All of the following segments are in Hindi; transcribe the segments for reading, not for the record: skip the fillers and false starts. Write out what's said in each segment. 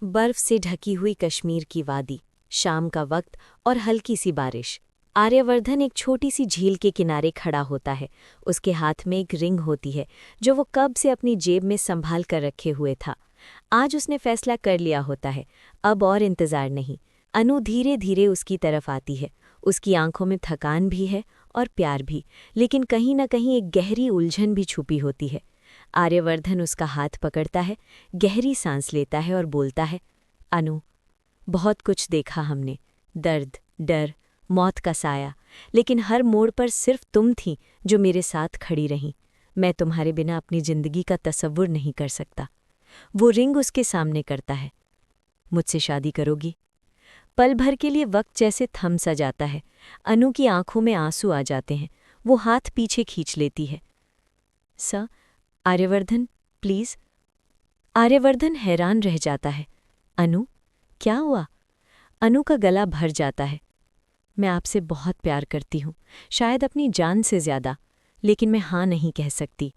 बर्फ से ढकी हुई कश्मीर की वादी, शाम का वक्त और हल्की सी बारिश। आर्यवर्धन एक छोटी सी झील के किनारे खड़ा होता है। उसके हाथ में एक रिंग होती है जो वो कब से अपनी जेब में संभाल कर रखे हुए था। आज उसने फैसला कर लिया होता है, अब और इंतजार नहीं। अनु धीरे धीरे उसकी तरफ आती है। उसकी आंखों में थकान भी है और प्यार भी, लेकिन कहीं न कहीं एक गहरी उलझन भी छुपी होती है। आर्यवर्धन उसका हाथ पकड़ता है, गहरी सांस लेता है और बोलता है, अनु, बहुत कुछ देखा हमने, दर्द, डर, मौत का साया, लेकिन हर मोड़ पर सिर्फ तुम थी जो मेरे साथ खड़ी रहीं। मैं तुम्हारे बिना अपनी जिंदगी का तसव्वुर नहीं कर सकता। वो रिंग उसके सामने करता है। मुझसे शादी करोगी? पल भर के लिए वक्त जैसे थम सा जाता है। अनु की आंखों में आंसू आ जाते हैं। वो हाथ पीछे खींच लेती है। Sir, Aryavardhan, please. आर्यवर्धन हैरान रह जाता है। अनु, क्या हुआ? अनु का गला भर जाता है। मैं आपसे बहुत प्यार करती हूँ, शायद अपनी जान से ज्यादा, लेकिन मैं हाँ नहीं कह सकती।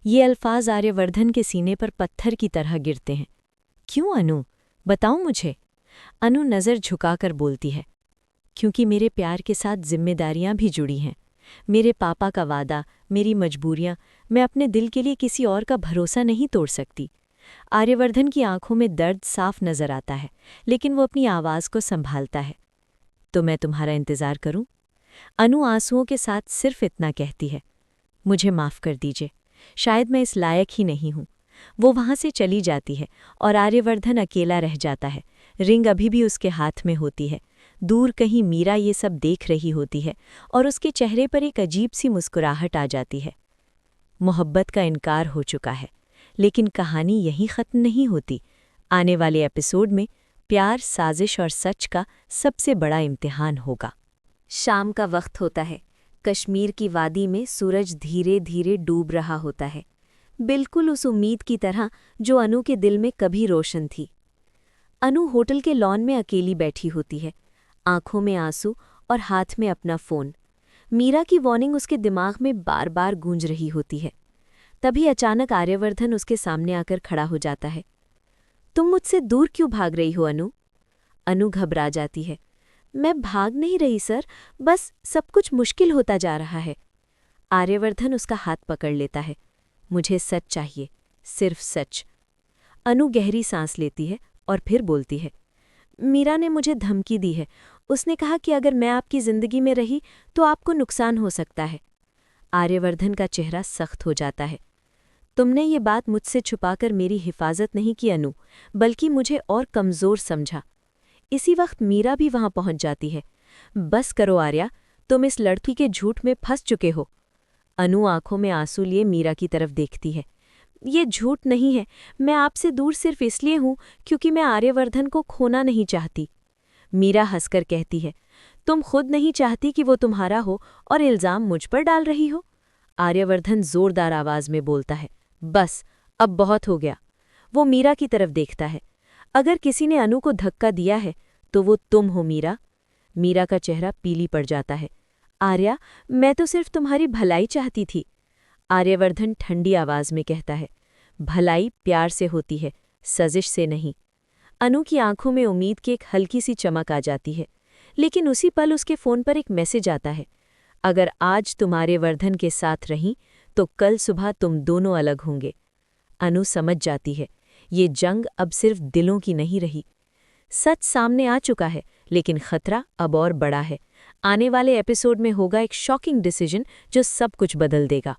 ये अल्फाज आर्यवर्धन के सीने पर पत्थर की तरह गिरते हैं। क्यों अनु? बताओ मुझे। अनु नज़र झुकाकर बोलती है, क्योंकि मेरे प्यार के साथ जिम्मेदारियां भी जुड़ी हैं। मेरे पापा का वादा, मेरी मजबूरियां, मैं अपने दिल के लिए किसी और का भरोसा नहीं तोड़ सकती। आर्यवर्धन की आंखों में दर्द साफ नजर आता है, लेकिन वो अपनी आवाज़ को संभालता है। तो मैं तुम्हारा इंतज़ार करूं? अनु आंसुओं के साथ सिर्फ इतना कहती है, मुझे माफ़ कर दीजिए, शायद मैं इस लायक ही नहीं हूं। वो वहां से चली जाती है और आर्यवर्धन अकेला रह जाता है। रिंग अभी भी उसके हाथ में होती है। दूर कहीं मीरा ये सब देख रही होती है और उसके चेहरे पर एक अजीब सी मुस्कुराहट आ जाती है। मोहब्बत का इनकार हो चुका है, लेकिन कहानी यहीं ख़त्म नहीं होती। आने वाले एपिसोड में प्यार, साजिश और सच का सबसे बड़ा इम्तिहान होगा। शाम का वक्त होता है। कश्मीर की वादी में सूरज धीरे धीरे डूब रहा होता है, बिल्कुल उस उम्मीद की तरह जो अनु के दिल में कभी रोशन थी। अनु होटल के लॉन में अकेली बैठी होती है, आंखों में आंसू और हाथ में अपना फ़ोन। मीरा की वार्निंग उसके दिमाग में बार बार गूंज रही होती है। तभी अचानक आर्यवर्धन उसके सामने आकर खड़ा हो जाता है। तुम मुझसे दूर क्यों भाग रही हो अनु? अनु घबरा जाती है। मैं भाग नहीं रही सर, बस सब कुछ मुश्किल होता जा रहा है। आर्यवर्धन उसका हाथ पकड़ लेता है। मुझे सच चाहिए, सिर्फ सच। अनु गहरी सांस लेती है और फिर बोलती है, मीरा ने मुझे धमकी दी है। उसने कहा कि अगर मैं आपकी जिंदगी में रही तो आपको नुकसान हो सकता है। आर्यवर्धन का चेहरा सख्त हो जाता है। तुमने ये बात मुझसे छुपाकर मेरी हिफाजत नहीं की अनु, बल्कि मुझे और कमज़ोर समझा। इसी वक्त मीरा भी वहां पहुंच जाती है। बस करो आर्या, तुम इस लड़की के झूठ में फंस चुके हो। अनु आंखों में आंसू लिए मीरा की तरफ देखती है। ये झूठ नहीं है, मैं आपसे दूर सिर्फ इसलिए हूं क्योंकि मैं आर्यवर्धन को खोना नहीं चाहती। मीरा हंसकर कहती है, तुम खुद नहीं चाहती कि वो तुम्हारा हो और इल्ज़ाम मुझ पर डाल रही हो। आर्यवर्धन जोरदार आवाज में बोलता है, बस, अब बहुत हो गया। वो मीरा की तरफ देखता है। अगर किसी ने अनु को धक्का दिया है तो वो तुम हो मीरा। मीरा का चेहरा पीली पड़ जाता है। आर्या, मैं तो सिर्फ तुम्हारी भलाई चाहती थी। आर्यवर्धन ठंडी आवाज में कहता है, भलाई प्यार से होती है, सजिश से नहीं। अनु की आंखों में उम्मीद की एक हल्की सी चमक आ जाती है, लेकिन उसी पल उसके फ़ोन पर एक मैसेज आता है, अगर आज तुम आर्यवर्धन के साथ रहीं तो कल सुबह तुम दोनों अलग होंगे। अनु समझ जाती है, ये जंग अब सिर्फ दिलों की नहीं रही। सच सामने आ चुका है, लेकिन खतरा अब और बड़ा है। आने वाले एपिसोड में होगा एक शॉकिंग डिसीजन जो सब कुछ बदल देगा।